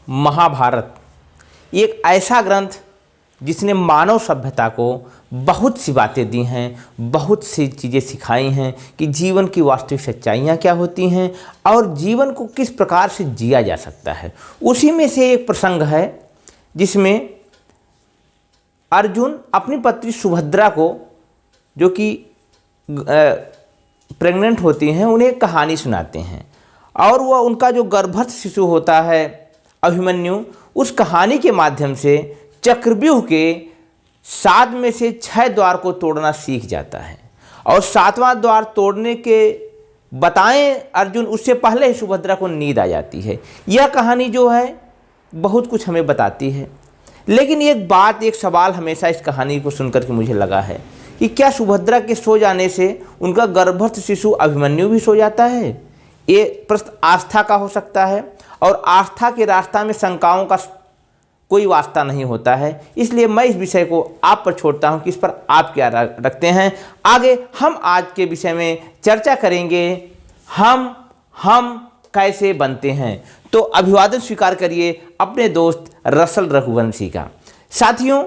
महाभारत एक ऐसा ग्रंथ जिसने मानव सभ्यता को बहुत सी बातें दी हैं, बहुत सी चीज़ें सिखाई हैं कि जीवन की वास्तविक सच्चाइयाँ क्या होती हैं और जीवन को किस प्रकार से जिया जा सकता है। उसी में से एक प्रसंग है जिसमें अर्जुन अपनी पत्नी सुभद्रा को, जो कि प्रेग्नेंट होती हैं, उन्हें एक कहानी सुनाते हैं और वह उनका जो गर्भस्थ शिशु होता है अभिमन्यु, उस कहानी के माध्यम से चक्रव्यूह के 7 में से 6 द्वार को तोड़ना सीख जाता है और 7वां द्वार तोड़ने के बताएं अर्जुन, उससे पहले ही सुभद्रा को नींद आ जाती है। यह कहानी जो है बहुत कुछ हमें बताती है, लेकिन एक सवाल हमेशा इस कहानी को सुनकर के मुझे लगा है कि क्या सुभद्रा के सो जाने से उनका गर्भस्थ शिशु अभिमन्यु भी सो जाता है? ये प्रश्न आस्था का हो सकता है और आस्था के रास्ता में शंकाओं का कोई वास्ता नहीं होता है। इसलिए मैं इस विषय को आप पर छोड़ता हूं कि इस पर आप क्या रखते हैं। आगे हम आज के विषय में चर्चा करेंगे, हम कैसे बनते हैं। तो अभिवादन स्वीकार करिए अपने दोस्त रसल रघुवंशी का। साथियों,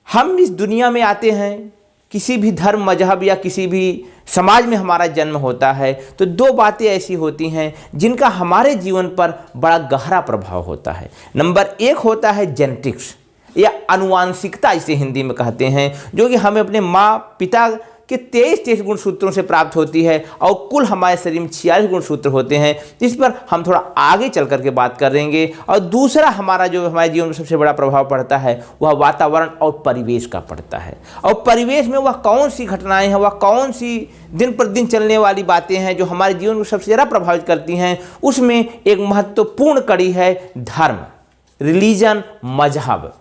हम इस दुनिया में आते हैं, किसी भी धर्म मजहब या किसी भी समाज में हमारा जन्म होता है तो 2 बातें ऐसी होती हैं जिनका हमारे जीवन पर बड़ा गहरा प्रभाव होता है। नंबर 1 होता है जेनेटिक्स या आनुवांशिकता, इसे हिंदी में कहते हैं, जो कि हमें अपने माँ पिता के 23 गुणसूत्रों से प्राप्त होती है और कुल हमारे शरीर में 46 गुणसूत्र होते हैं। इस पर हम थोड़ा आगे चल करके बात करेंगे। और दूसरा हमारा जो हमारे जीवन में सबसे बड़ा प्रभाव पड़ता है वह वातावरण और परिवेश का पड़ता है। और परिवेश में वह कौन सी घटनाएं हैं, वह कौन सी दिन प्रतिदिन चलने वाली बातें हैं जो हमारे जीवन को सबसे ज़्यादा प्रभावित करती हैं। उसमें एक महत्वपूर्ण कड़ी है धर्म, रिलीजन, मजहब।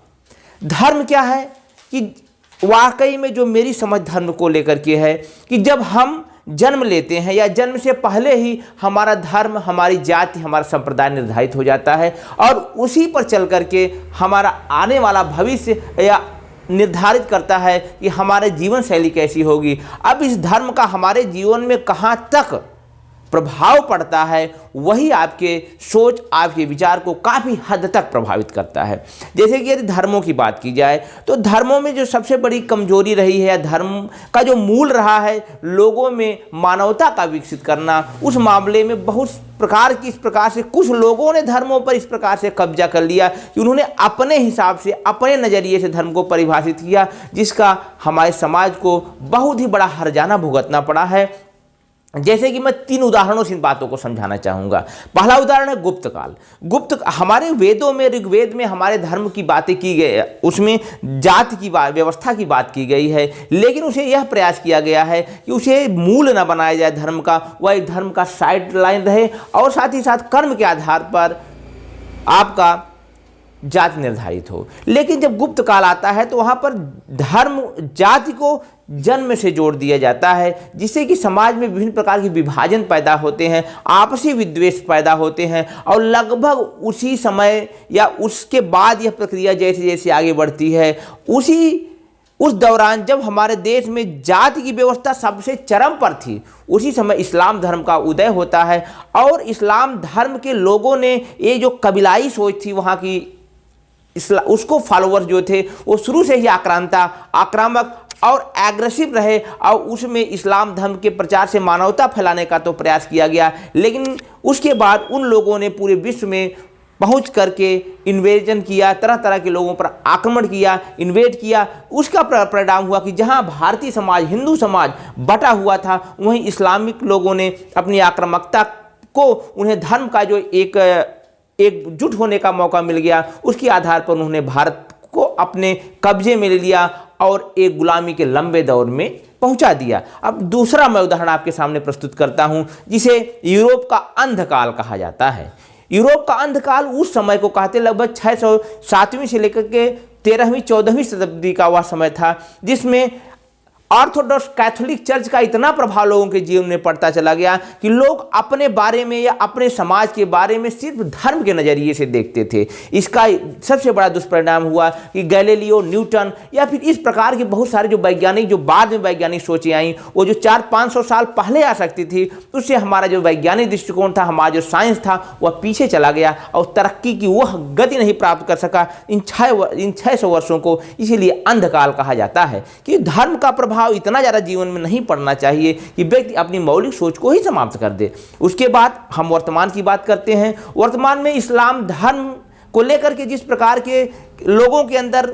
धर्म क्या है कि वाकई में जो मेरी समझ धर्म को लेकर के है कि जब हम जन्म लेते हैं या जन्म से पहले ही हमारा धर्म, हमारी जाति, हमारा संप्रदाय निर्धारित हो जाता है और उसी पर चल करके हमारा आने वाला भविष्य या निर्धारित करता है कि हमारे जीवन शैली कैसी होगी। अब इस धर्म का हमारे जीवन में कहाँ तक प्रभाव पड़ता है वही आपके सोच, आपके विचार को काफ़ी हद तक प्रभावित करता है। जैसे कि यदि धर्मों की बात की जाए तो धर्मों में जो सबसे बड़ी कमजोरी रही है, धर्म का जो मूल रहा है लोगों में मानवता का विकसित करना, उस मामले में बहुत प्रकार की इस प्रकार से कुछ लोगों ने धर्मों पर इस प्रकार से कब्जा कर लिया कि उन्होंने अपने हिसाब से, अपने नज़रिए से धर्म को परिभाषित किया, जिसका हमारे समाज को बहुत ही बड़ा हर्जाना भुगतना पड़ा है। जैसे कि मैं 3 उदाहरणों से इन बातों को समझाना चाहूँगा। पहला उदाहरण है गुप्त काल। हमारे वेदों में, ऋग्वेद में हमारे धर्म की बातें की गई, उसमें जाति की व्यवस्था की बात की गई है, लेकिन उसे यह प्रयास किया गया है कि उसे मूल न बनाया जाए धर्म का, वह एक धर्म का साइड लाइन रहे और साथ ही साथ कर्म के आधार पर आपका जाति निर्धारित हो। लेकिन जब गुप्त काल आता है तो वहाँ पर धर्म जाति को जन्म से जोड़ दिया जाता है, जिससे कि समाज में विभिन्न प्रकार के विभाजन पैदा होते हैं, आपसी विद्वेष पैदा होते हैं और लगभग उसी समय या उसके बाद यह प्रक्रिया जैसे जैसे आगे बढ़ती है, उस दौरान जब हमारे देश में जाति की व्यवस्था सबसे चरम पर थी, उसी समय इस्लाम धर्म का उदय होता है और इस्लाम धर्म के लोगों ने ये जो कबीलाई सोच थी वहाँ की उसको फॉलोअर्स जो थे वो शुरू से ही आक्रामक और एग्रेसिव रहे और उसमें इस्लाम धर्म के प्रचार से मानवता फैलाने का तो प्रयास किया गया, लेकिन उसके बाद उन लोगों ने पूरे विश्व में पहुंच करके इन्वेजन किया, तरह तरह के लोगों पर आक्रमण किया, इन्वेड किया। उसका परिणाम हुआ कि जहां भारतीय समाज, हिंदू समाज बटा हुआ था, वहीं इस्लामिक लोगों ने अपनी आक्रामकता को, उन्हें धर्म का जो एकजुट होने का मौका मिल गया, उसके आधार पर उन्होंने भारत को अपने कब्जे में ले लिया और एक गुलामी के लंबे दौर में पहुंचा दिया। अब दूसरा मैं उदाहरण आपके सामने प्रस्तुत करता हूं, जिसे यूरोप का अंधकाल कहा जाता है। यूरोप का अंधकाल उस समय को कहते लगभग 607वीं से लेकर के 13वीं 14वीं शताब्दी का वह समय था, जिसमें ऑर्थोडॉक्स कैथोलिक चर्च का इतना प्रभाव लोगों के जीवन में पड़ता चला गया कि लोग अपने बारे में या अपने समाज के बारे में सिर्फ धर्म के नज़रिए से देखते थे। इसका सबसे बड़ा दुष्परिणाम हुआ कि गैलीलियो, न्यूटन या फिर इस प्रकार के बहुत सारे जो वैज्ञानिक, जो बाद में वैज्ञानिक सोचें आई, वो जो 400-500 साल पहले आ सकती थी, उससे हमारा जो वैज्ञानिक दृष्टिकोण था, हमारा जो साइंस था, वह पीछे चला गया और तरक्की की वह गति नहीं प्राप्त कर सका इन 600 वर्षों को। इसीलिए अंधकाल कहा जाता है कि धर्म का प्रभाव इतना ज़्यादा जीवन में नहीं पड़ना चाहिए कि व्यक्ति अपनी मौलिक सोच को ही समाप्त कर दे। उसके बाद हम वर्तमान की बात करते हैं। वर्तमान में इस्लाम धर्म को लेकर के जिस प्रकार के लोगों के अंदर,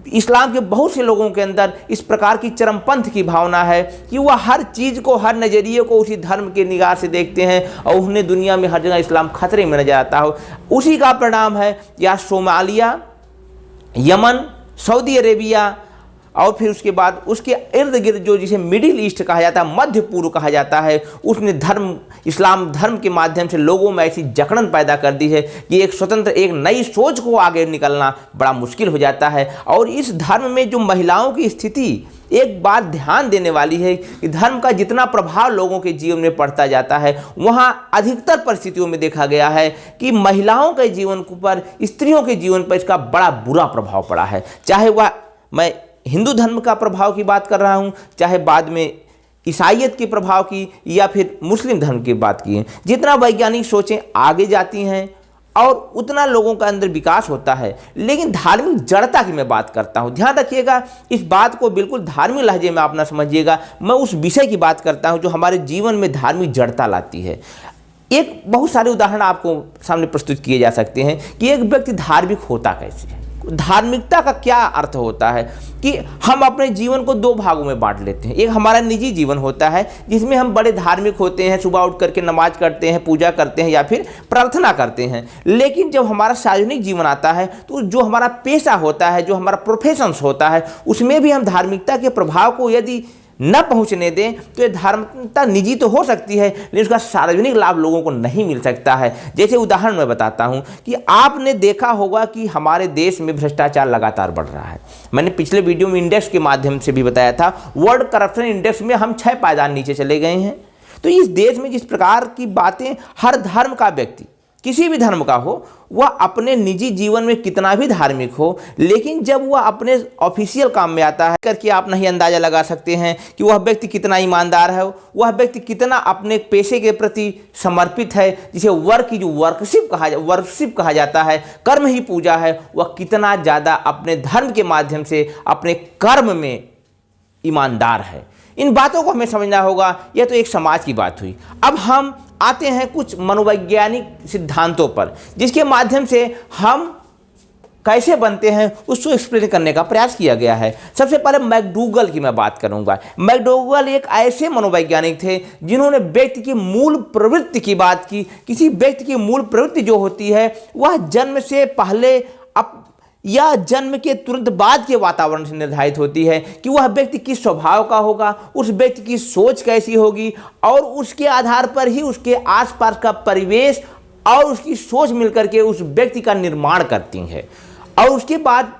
इस्लाम के बहुत से लोगों के अंदर इस प्रकार की चरमपंथ की भावना है कि वह हर चीज़ को, हर नज़रिए को उसी धर्म के निगाह से देखते हैं और उन्हें दुनिया में हर जगह इस्लाम खतरे में नजर आता हो। उसी का परिणाम है या सोमालिया, यमन, सऊदी अरेबिया और फिर उसके बाद उसके इर्द गिर्द जो जिसे मिडिल ईस्ट कहा जाता है, मध्य पूर्व कहा जाता है, उसने धर्म, इस्लाम धर्म के माध्यम से लोगों में ऐसी जकड़न पैदा कर दी है कि एक स्वतंत्र, एक नई सोच को आगे निकलना बड़ा मुश्किल हो जाता है। और इस धर्म में जो महिलाओं की स्थिति, एक बात ध्यान देने वाली है कि धर्म का जितना प्रभाव लोगों के जीवन में पड़ता जाता है, वहाँ अधिकतर परिस्थितियों में देखा गया है कि महिलाओं के जीवन पर, स्त्रियों के जीवन पर इसका बड़ा बुरा प्रभाव पड़ा है। चाहे वह, मैं हिंदू धर्म का प्रभाव की बात कर रहा हूँ, चाहे बाद में ईसाइयत के प्रभाव की या फिर मुस्लिम धर्म की बात की है। जितना वैज्ञानिक सोचें आगे जाती हैं और उतना लोगों का अंदर विकास होता है। लेकिन धार्मिक जड़ता की मैं बात करता हूँ, ध्यान रखिएगा, इस बात को बिल्कुल धार्मिक लहजे में आप ना समझिएगा। मैं उस विषय की बात करता हूँ जो हमारे जीवन में धार्मिक जड़ता लाती है। एक बहुत सारे उदाहरण आपको सामने प्रस्तुत किए जा सकते हैं कि एक व्यक्ति धार्मिक होता कैसे है। धार्मिकता का क्या अर्थ होता है कि हम अपने जीवन को दो भागों में बांट लेते हैं। एक हमारा निजी जीवन होता है जिसमें हम बड़े धार्मिक होते हैं, सुबह उठ करके नमाज करते हैं, पूजा करते हैं या फिर प्रार्थना करते हैं। लेकिन जब हमारा सार्वजनिक जीवन आता है तो जो हमारा पेशा होता है, जो हमारा प्रोफेशंस होता है, उसमें भी हम धार्मिकता के प्रभाव को यदि न पहुंचने दें तो ये धार्मिकता निजी तो हो सकती है लेकिन उसका सार्वजनिक लाभ लोगों को नहीं मिल सकता है। जैसे उदाहरण मैं बताता हूं कि आपने देखा होगा कि हमारे देश में भ्रष्टाचार लगातार बढ़ रहा है। मैंने पिछले वीडियो में इंडेक्स के माध्यम से भी बताया था, वर्ल्ड करप्शन इंडेक्स में हम 6 पायदान नीचे चले गए हैं। तो इस देश में जिस प्रकार की बातें, हर धर्म का व्यक्ति, किसी भी धर्म का हो, वह अपने निजी जीवन में कितना भी धार्मिक हो, लेकिन जब वह अपने ऑफिशियल काम में आता है करके आप नहीं अंदाजा लगा सकते हैं कि वह व्यक्ति कितना ईमानदार है, वह व्यक्ति कितना अपने पेशे के प्रति समर्पित है, जिसे वर्क की जो वर्कशिप कहा जाता है, कर्म ही पूजा है, वह कितना ज़्यादा अपने धर्म के माध्यम से अपने कर्म में ईमानदार है। इन बातों को हमें समझना होगा। यह तो एक समाज की बात हुई। अब हम आते हैं कुछ मनोवैज्ञानिक सिद्धांतों पर, जिसके माध्यम से हम कैसे बनते हैं उसको एक्सप्लेन करने का प्रयास किया गया है। सबसे पहले मैकडूगल की मैं बात करूंगा। मैकडूगल एक ऐसे मनोवैज्ञानिक थे जिन्होंने व्यक्ति की मूल प्रवृत्ति की बात की। किसी व्यक्ति की मूल प्रवृत्ति जो होती है वह जन्म से पहले या जन्म के तुरंत बाद के वातावरण से निर्धारित होती है कि वह व्यक्ति किस स्वभाव का होगा, उस व्यक्ति की सोच कैसी होगी, और उसके आधार पर ही उसके आसपास का परिवेश और उसकी सोच मिलकर के उस व्यक्ति का निर्माण करती है। और उसके बाद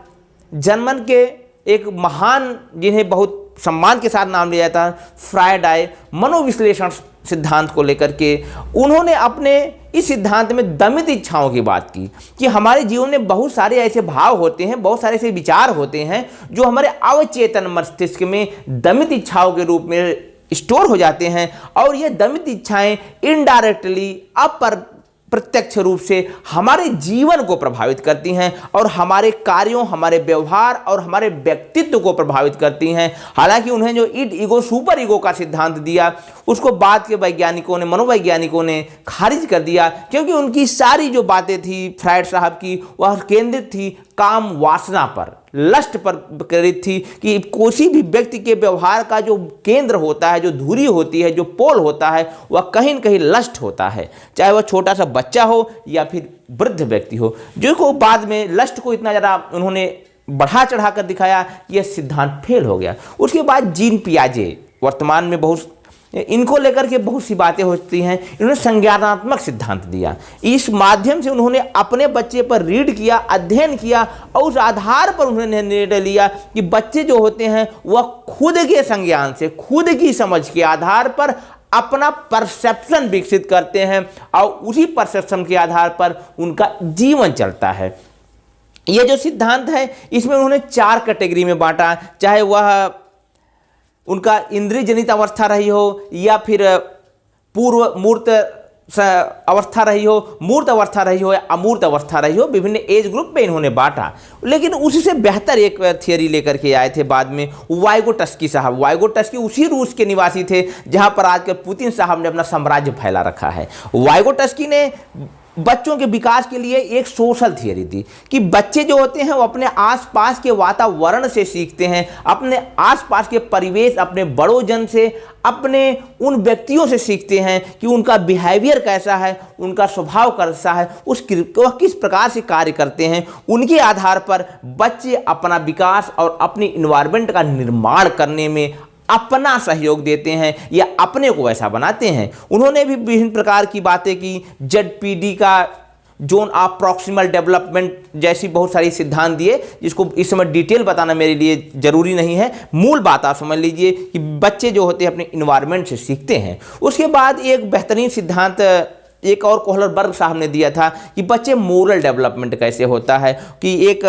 जर्मन के एक महान, जिन्हें बहुत सम्मान के साथ नाम लिया जाता है, फ्रायड आए मनोविश्लेषण सिद्धांत को लेकर के, उन्होंने अपने इस सिद्धांत में दमित इच्छाओं की बात की कि हमारे जीवन में बहुत सारे ऐसे भाव होते हैं, बहुत सारे ऐसे विचार होते हैं जो हमारे अवचेतन मस्तिष्क में दमित इच्छाओं के रूप में स्टोर हो जाते हैं, और ये दमित इच्छाएं इनडायरेक्टली, अप्रत्यक्ष रूप से हमारे जीवन को प्रभावित करती हैं और हमारे कार्यों, हमारे व्यवहार और हमारे व्यक्तित्व को प्रभावित करती हैं। हालांकि उन्हें जो इड ईगो सुपर ईगो का सिद्धांत दिया, उसको बाद के वैज्ञानिकों ने, मनोवैज्ञानिकों ने खारिज कर दिया, क्योंकि उनकी सारी जो बातें थी फ्रायड साहब की, वह केंद्रित थी काम वासना पर, लस्ट पर प्रेरित थी कि किसी भी व्यक्ति के व्यवहार का जो केंद्र होता है, जो धुरी होती है, जो पोल होता है, वह कहीं न कहीं लस्ट होता है, चाहे वह छोटा सा बच्चा हो या फिर वृद्ध व्यक्ति हो। जो को बाद में लस्ट को इतना ज़्यादा उन्होंने बढ़ा चढ़ा कर दिखाया कि यह सिद्धांत फेल हो गया। उसके बाद जीन पियाजे वर्तमान में बहुत इनको लेकर के बहुत सी बातें होती हैं। इन्होंने संज्ञानात्मक सिद्धांत दिया। इस माध्यम से उन्होंने अपने बच्चे पर रीड किया, अध्ययन किया और उस आधार पर उन्होंने निर्णय लिया कि बच्चे जो होते हैं वह खुद के संज्ञान से, खुद की समझ के आधार पर अपना परसेप्शन विकसित करते हैं और उसी परसेप्शन के आधार पर उनका जीवन चलता है। यह जो सिद्धांत है इसमें उन्होंने 4 कैटेगरी में बांटा, चाहे वह उनका इंद्रिय जनित अवस्था रही हो या फिर पूर्व मूर्त अवस्था रही हो, मूर्त अवस्था रही हो या अमूर्त अवस्था रही हो, विभिन्न एज ग्रुप में इन्होंने बांटा। लेकिन उससे बेहतर एक थियरी लेकर के आए थे बाद में वाइगोटस्की साहब। वाइगोटस्की उसी रूस के निवासी थे जहां पर आजकल पुतिन साहब ने अपना साम्राज्य फैला रखा है। वाइगोटस्की ने बच्चों के विकास के लिए एक सोशल थियरी दी कि बच्चे जो होते हैं वो अपने आसपास के वातावरण से सीखते हैं, अपने आसपास के परिवेश, अपने बड़ों जन से, अपने उन व्यक्तियों से सीखते हैं कि उनका बिहेवियर कैसा है, उनका स्वभाव कैसा है, वह किस प्रकार से कार्य करते हैं। उनके आधार पर बच्चे अपना विकास और अपनी इन्वायरमेंट का निर्माण करने में अपना सहयोग देते हैं या अपने को ऐसा बनाते हैं। उन्होंने भी विभिन्न प्रकार की बातें की, ZPD का जोन ऑफ प्रॉक्सिमल डेवलपमेंट जैसी बहुत सारी सिद्धांत दिए, जिसको इस समय डिटेल बताना मेरे लिए जरूरी नहीं है। मूल बात आप समझ लीजिए कि बच्चे जो होते हैं अपने इन्वायरमेंट से सीखते हैं। उसके बाद एक बेहतरीन सिद्धांत एक और कोहलरबर्ग साहब ने दिया था कि बच्चे मोरल डेवलपमेंट कैसे होता है, कि एक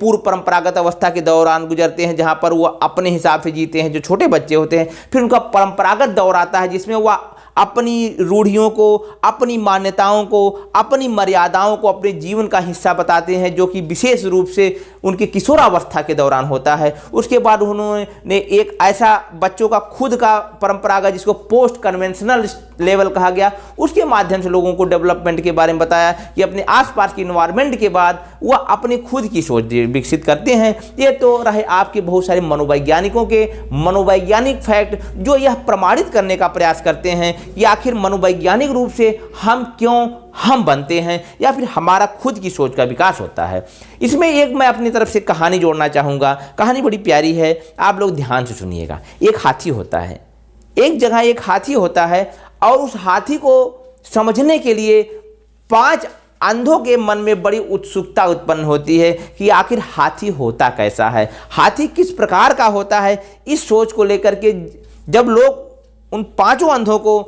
पूर्व परंपरागत अवस्था के दौरान गुजरते हैं जहां पर वो अपने हिसाब से जीते हैं जो छोटे बच्चे होते हैं। फिर उनका परंपरागत दौर आता है जिसमें वह अपनी रूढ़ियों को, अपनी मान्यताओं को, अपनी मर्यादाओं को अपने जीवन का हिस्सा बताते हैं, जो कि विशेष रूप से उनके किशोरावस्था के दौरान होता है। उसके बाद उन्होंने एक ऐसा बच्चों का खुद का परंपरागत, जिसको पोस्ट कन्वेंशनल लेवल कहा गया, उसके माध्यम से लोगों को डेवलपमेंट के बारे में बताया कि अपने आसपास की इन्वायरमेंट के बाद वह अपनी खुद की सोच विकसित करते हैं। ये तो रहे आपके बहुत सारे मनोवैज्ञानिकों के मनोवैज्ञानिक फैक्ट, जो यह प्रमाणित करने का प्रयास करते हैं कि आखिर मनोवैज्ञानिक रूप से हम क्यों हम बनते हैं या फिर हमारा खुद की सोच का विकास होता है। इसमें एक मैं अपनी तरफ से कहानी जोड़ना चाहूँगा। कहानी बड़ी प्यारी है, आप लोग ध्यान से सुनिएगा। एक हाथी होता है, एक जगह एक हाथी होता है और उस हाथी को समझने के लिए 5 अंधों के मन में बड़ी उत्सुकता उत्पन्न होती है कि आखिर हाथी होता कैसा है, हाथी किस प्रकार का होता है। इस सोच को लेकर के जब लोग उन 5 अंधों को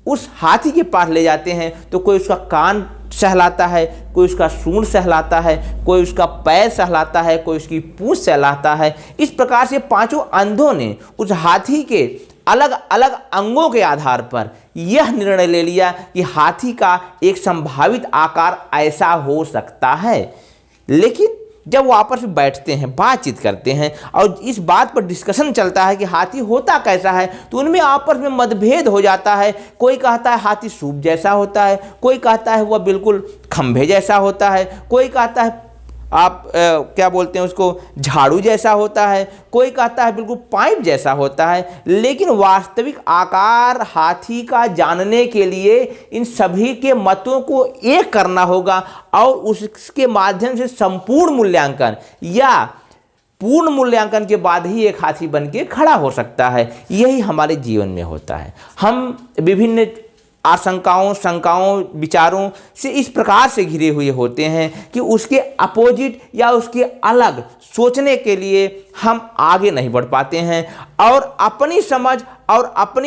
उस हाथी के पास ले जाते हैं तो कोई उसका कान सहलाता है, कोई उसका सूंड सहलाता है, कोई उसका पैर सहलाता है, कोई उसकी पूंछ सहलाता है। इस प्रकार से 5 अंधों ने उस हाथी के अलग अलग अंगों के आधार पर यह निर्णय ले लिया कि हाथी का एक संभावित आकार ऐसा हो सकता है। लेकिन जब वो आपस में बैठते हैं, बातचीत करते हैं और इस बात पर डिस्कशन चलता है कि हाथी होता कैसा है, तो उनमें आपस में मतभेद हो जाता है। कोई कहता है हाथी सूप जैसा होता है, कोई कहता है वह बिल्कुल खंभे जैसा होता है, कोई कहता है क्या बोलते हैं उसको, झाड़ू जैसा होता है, कोई कहता है बिल्कुल पाइप जैसा होता है। लेकिन वास्तविक आकार हाथी का जानने के लिए इन सभी के मतों को एक करना होगा और उसके माध्यम से संपूर्ण मूल्यांकन या पूर्ण मूल्यांकन के बाद ही एक हाथी बन के खड़ा हो सकता है। यही हमारे जीवन में होता है। हम विभिन्न आशंकाओं, शंकाओं, विचारों से इस प्रकार से घिरे हुए होते हैं कि उसके अपोजिट या उसके अलग सोचने के लिए हम आगे नहीं बढ़ पाते हैं और अपनी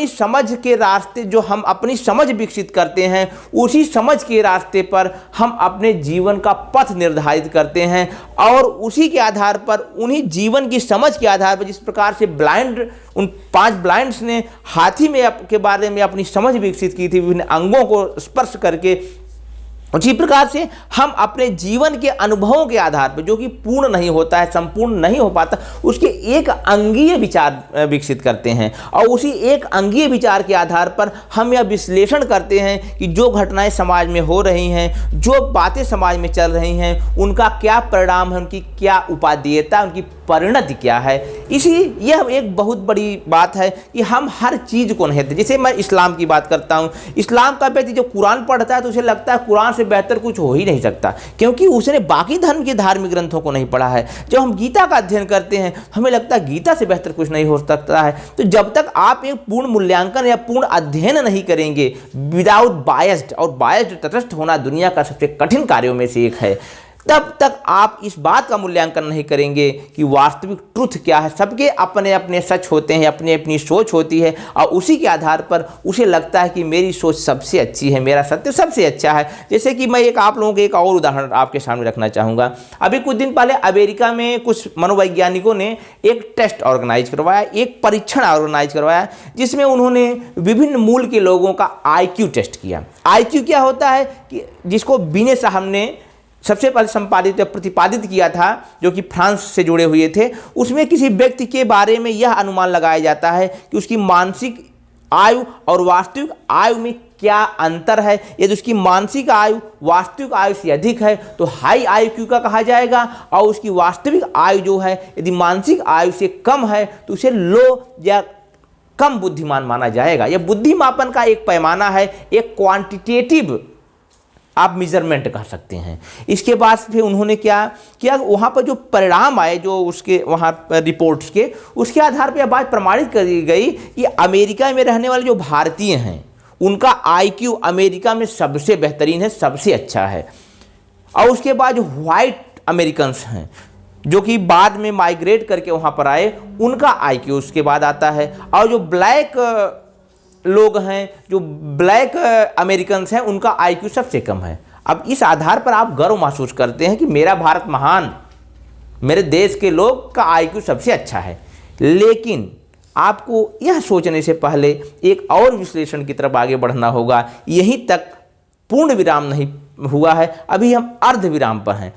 समझ के रास्ते, जो हम अपनी समझ विकसित करते हैं, उसी समझ के रास्ते पर हम अपने जीवन का पथ निर्धारित करते हैं और उसी के आधार पर, उन्हीं जीवन की समझ के आधार पर, जिस प्रकार से उन 5 ब्लाइंड्स ने हाथी में के बारे में अपनी समझ विकसित की थी विभिन्न अंगों को स्पर्श करके, उसी प्रकार से हम अपने जीवन के अनुभवों के आधार पर, जो कि पूर्ण नहीं होता है, संपूर्ण नहीं हो पाता, उसके एक अंगीय विचार विकसित करते हैं और उसी एक अंगीय विचार के आधार पर हम यह विश्लेषण करते हैं कि जो घटनाएं समाज में हो रही हैं, जो बातें समाज में चल रही हैं, उनका क्या परिणाम है, उनकी क्या उपादेयता, उनकी परिणति क्या है। इसी यह एक बहुत बड़ी बात है कि हम हर चीज़ को नहीं थे। जैसे मैं इस्लाम की बात करता हूँ, इस्लाम का व्यक्ति जो कुरान पढ़ता है तो उसे लगता है कुरान से बेहतर कुछ हो ही नहीं सकता, क्योंकि उसने बाकी धर्म के धार्मिक ग्रंथों को नहीं पढ़ा है। जब हम गीता का अध्ययन करते हैं हमें लगता है गीता से बेहतर कुछ नहीं हो सकता है। तो जब तक आप एक पूर्ण मूल्यांकन या पूर्ण अध्ययन नहीं करेंगे विदाउट बायस्ड, और बायस्ड तटस्थ होना दुनिया का सबसे कठिन कार्यों में से एक है, तब तक आप इस बात का मूल्यांकन नहीं करेंगे कि वास्तविक ट्रुथ क्या है। सबके अपने अपने सच होते हैं, अपनी अपनी सोच होती है, और उसी के आधार पर उसे लगता है कि मेरी सोच सबसे अच्छी है, मेरा सत्य सबसे अच्छा है। जैसे कि मैं आप लोगों के एक और उदाहरण आपके सामने रखना चाहूँगा। अभी कुछ दिन पहले अमेरिका में कुछ मनोवैज्ञानिकों ने एक टेस्ट ऑर्गेनाइज करवाया, एक परीक्षण ऑर्गेनाइज करवाया, जिसमें उन्होंने विभिन्न मूल के लोगों का IQ टेस्ट किया। IQ क्या होता है कि जिसको बिने साहब ने सबसे पहले संपादित या प्रतिपादित किया था, जो कि फ्रांस से जुड़े हुए थे। उसमें किसी व्यक्ति के बारे में यह अनुमान लगाया जाता है कि उसकी मानसिक आयु और वास्तविक आयु में क्या अंतर है। यदि उसकी मानसिक आयु वास्तविक आयु से अधिक है तो हाई IQ का कहा जाएगा, और उसकी वास्तविक आयु जो है यदि मानसिक आयु से कम है तो उसे लो या कम बुद्धिमान माना जाएगा। यह बुद्धिमापन का एक पैमाना है, एक क्वांटिटेटिव आप मेजरमेंट कर सकते हैं। इसके बाद फिर उन्होंने क्या किया, वहाँ पर जो परिणाम आए, जो उसके वहाँ रिपोर्ट्स के, उसके आधार पर यह बात प्रमाणित करी गई कि अमेरिका में रहने वाले जो भारतीय हैं उनका IQ अमेरिका में सबसे बेहतरीन है, सबसे अच्छा है। और उसके बाद जो वाइट अमेरिकन्स हैं जो कि बाद में माइग्रेट करके वहाँ पर आए, उनका IQ उसके बाद आता है। और जो ब्लैक लोग हैं, जो ब्लैक अमेरिकन्स हैं, उनका IQ सबसे कम है। अब इस आधार पर आप गर्व महसूस करते हैं कि मेरा भारत महान, मेरे देश के लोग का IQ सबसे अच्छा है। लेकिन आपको यह सोचने से पहले एक और विश्लेषण की तरफ आगे बढ़ना होगा। यहीं तक पूर्ण विराम नहीं हुआ है, अभी हम अर्ध विराम पर हैं।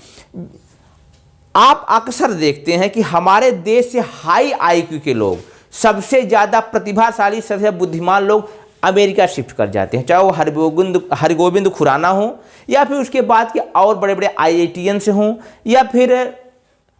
आप अक्सर देखते हैं कि हमारे देश से हाई IQ के लोग, सबसे ज़्यादा प्रतिभाशाली, सबसे बुद्धिमान लोग अमेरिका शिफ्ट कर जाते हैं, चाहे वो हरगोविंद खुराना हो या फिर उसके बाद के और बड़े बड़े IITians हों या फिर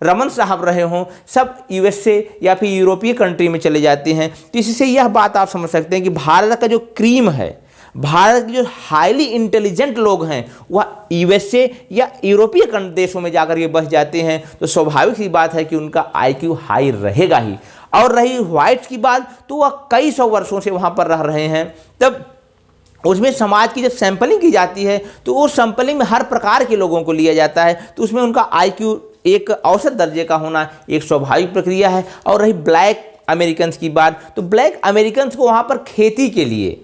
रमन साहब रहे हों, सब USA या फिर यूरोपीय कंट्री में चले जाते हैं। तो इससे यह बात आप समझ सकते हैं कि भारत का जो क्रीम है, भारत के जो हाईली इंटेलिजेंट लोग हैं वह USA या यूरोपीय देशों में जाकर के बस जाते हैं। तो स्वाभाविक सी बात है कि उनका IQ हाई रहेगा ही। और रही व्हाइट्स की बात, तो वह कई सौ वर्षों से वहाँ पर रह रहे हैं। तब उसमें समाज की जब सैंपलिंग की जाती है तो उस सैंपलिंग में हर प्रकार के लोगों को लिया जाता है, तो उसमें उनका IQ एक औसत दर्जे का होना एक स्वाभाविक प्रक्रिया है। और रही ब्लैक अमेरिकन्स की बात, तो ब्लैक अमेरिकन्स को वहाँ पर खेती के लिए,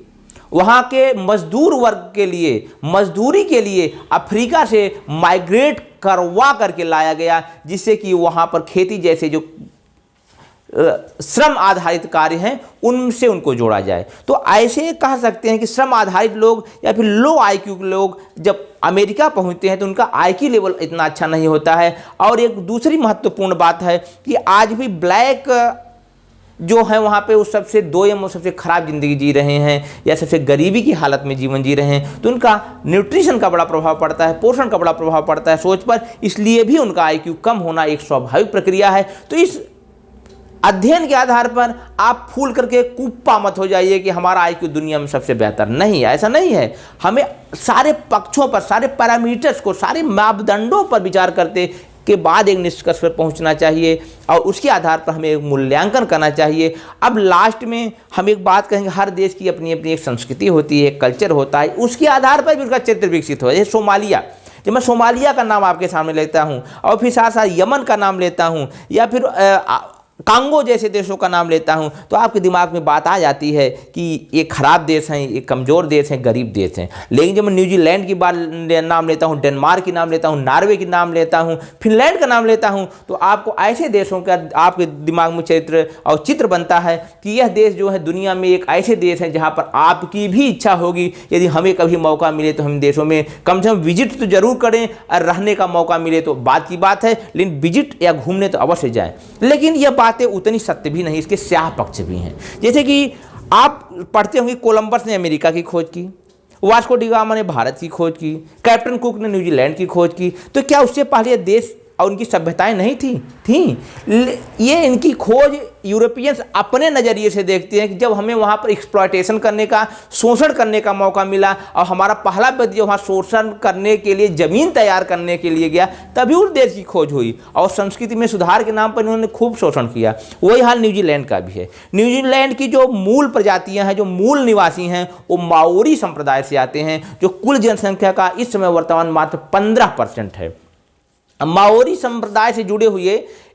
वहाँ के मजदूर वर्ग के लिए, मजदूरी के लिए अफ्रीका से माइग्रेट करवा करके लाया गया, जिससे कि वहाँ पर खेती जैसे जो श्रम आधारित कार्य हैं उनसे उनको जोड़ा जाए। तो ऐसे कह सकते हैं कि श्रम आधारित लोग या फिर लो IQ के लोग जब अमेरिका पहुंचते हैं तो उनका IQ लेवल इतना अच्छा नहीं होता है। और एक दूसरी महत्वपूर्ण बात है कि आज भी ब्लैक जो है वहाँ पे उस सबसे दोयम और सबसे खराब ज़िंदगी जी रहे हैं या सबसे गरीबी की हालत में जीवन जी रहे हैं, तो उनका न्यूट्रिशन का बड़ा प्रभाव पड़ता है, पोषण का बड़ा प्रभाव पड़ता है सोच पर, इसलिए भी उनका IQ कम होना एक स्वाभाविक प्रक्रिया है। तो इस अध्ययन के आधार पर आप फूल करके कुप्पा मत हो जाइए कि हमारा IQ दुनिया में सबसे बेहतर नहीं है, ऐसा नहीं है। हमें सारे पक्षों पर, सारे पैरामीटर्स को, सारे मापदंडों पर विचार करते के बाद एक निष्कर्ष पर पहुंचना चाहिए और उसके आधार पर हमें एक मूल्यांकन करना चाहिए। अब लास्ट में हम एक बात कहेंगे, हर देश की अपनी अपनी एक संस्कृति होती है, एक कल्चर होता है, उसके आधार पर भी उसका चरित्र विकसित हो। जैसे सोमालिया, जब मैं सोमालिया का नाम आपके सामने लेता हूँ और फिर साथ साथ यमन का नाम लेता हूँ या फिर कांगो जैसे देशों का नाम लेता हूं, तो आपके दिमाग में बात आ जाती है कि ये खराब देश हैं, ये कमज़ोर देश हैं, गरीब देश हैं। लेकिन जब मैं न्यूजीलैंड की बात नाम लेता हूं, डेनमार्क की नाम लेता हूं, नॉर्वे की नाम लेता हूं, फिनलैंड का नाम लेता हूं, तो आपको ऐसे देशों का आपके दिमाग में चरित्र और चित्र बनता है कि यह देश जो है दुनिया में एक ऐसे देश है जहाँ पर आपकी भी इच्छा होगी, यदि हमें कभी मौका मिले तो हम देशों में कम से कम विजिट तो जरूर करें, और रहने का मौका मिले तो बात की बात है, लेकिन विजिट या घूमने तो अवश्य जाएँ। लेकिन यह बातें उतनी सत्य भी नहीं, इसके स्याह पक्ष भी हैं। जैसे कि आप पढ़ते होंगे कोलंबस ने अमेरिका की खोज की, वास्को डी गामा ने भारत की खोज की, कैप्टन कुक ने न्यूजीलैंड की खोज की, तो क्या उससे पहले देश और उनकी सभ्यताएं नहीं थी। ये इनकी खोज यूरोपियंस अपने नज़रिए से देखते हैं कि जब हमें वहाँ पर एक्सप्लॉयटेशन करने का, शोषण करने का मौका मिला और हमारा पहला व्यक्ति जो वहाँ शोषण करने के लिए ज़मीन तैयार करने के लिए गया, तभी उस देश की खोज हुई और संस्कृति में सुधार के नाम पर इन्होंने खूब शोषण किया। वही हाल न्यूजीलैंड का भी है। न्यूजीलैंड की जो मूल प्रजातियाँ हैं, जो मूल निवासी हैं, वो माओरी संप्रदाय से आते हैं, जो कुल जनसंख्या का इस समय वर्तमान मात्र 15% है। माओरी संप्रदाय से जुड़े हुए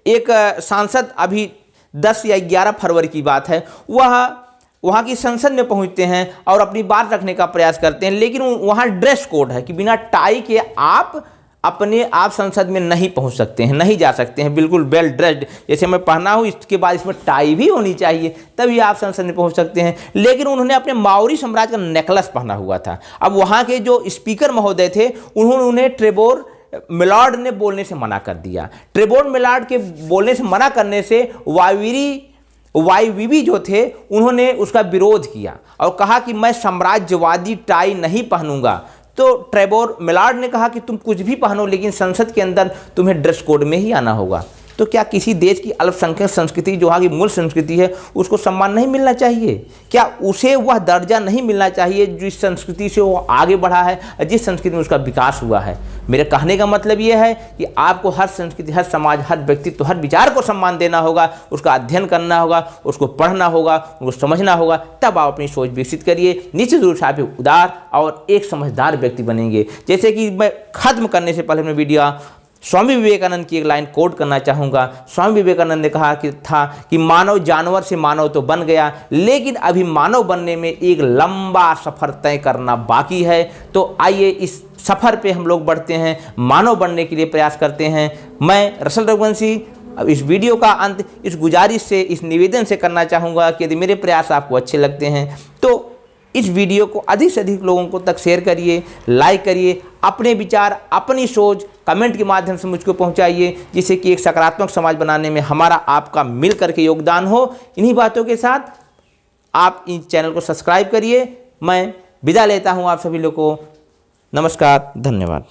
एक सांसद अभी 10 या 11 फरवरी की बात है, वहाँ की संसद में पहुँचते हैं और अपनी बात रखने का प्रयास करते हैं, लेकिन वहाँ ड्रेस कोड है कि बिना टाई के आप संसद में नहीं पहुँच सकते हैं, नहीं जा सकते हैं, बिल्कुल वेल ड्रेस्ड जैसे मैं पहना हूँ, इसके बाद इसमें टाई भी होनी चाहिए, तभी आप संसद में पहुँच सकते हैं। लेकिन उन्होंने अपने माओरी साम्राज्य का नेकलेस पहना हुआ था। अब वहाँ के जो स्पीकर महोदय थे, उन्होंने उन्हें ट्रेवोर मिलार्ड ने बोलने से मना कर दिया। ट्रेवोर मिलार्ड के बोलने से मना करने से वाईवीबी जो थे, उन्होंने उसका विरोध किया और कहा कि मैं साम्राज्यवादी टाई नहीं पहनूंगा। तो ट्रेवोर मिलार्ड ने कहा कि तुम कुछ भी पहनो, लेकिन संसद के अंदर तुम्हें ड्रेस कोड में ही आना होगा। तो क्या किसी देश की अल्पसंख्यक संस्कृति, जो वहाँ की मूल संस्कृति है, उसको सम्मान नहीं मिलना चाहिए? क्या उसे वह दर्जा नहीं मिलना चाहिए जिस संस्कृति से वो आगे बढ़ा है, जिस संस्कृति में उसका विकास हुआ है? मेरे कहने का मतलब ये है कि आपको हर संस्कृति, हर समाज, हर व्यक्तित्व, हर विचार को सम्मान देना होगा, उसका अध्ययन करना होगा, उसको पढ़ना होगा, उसको समझना होगा, तब आप अपनी सोच विकसित करिए। निश्चित रूप से आप उदार और एक समझदार व्यक्ति बनेंगे। जैसे कि मैं खत्म करने से पहले मैं वीडियो स्वामी विवेकानंद की एक लाइन कोट करना चाहूँगा। स्वामी विवेकानंद ने कहा कि मानव जानवर से मानव तो बन गया, लेकिन अभी मानव बनने में एक लंबा सफ़र तय करना बाकी है। तो आइए इस सफ़र पे हम लोग बढ़ते हैं, मानव बनने के लिए प्रयास करते हैं। मैं रसल रघुवंशी अब इस वीडियो का अंत इस गुजारिश से, इस निवेदन से करना चाहूँगा कि यदि मेरे प्रयास आपको अच्छे लगते हैं तो इस वीडियो को अधिक से अधिक लोगों को तक शेयर करिए, लाइक करिए, अपने विचार, अपनी सोच कमेंट के माध्यम से मुझको पहुंचाइए, जिससे कि एक सकारात्मक समाज बनाने में हमारा आपका मिल करके योगदान हो। इन्हीं बातों के साथ आप इस चैनल को सब्सक्राइब करिए। मैं विदा लेता हूं आप सभी लोगों को। नमस्कार, धन्यवाद।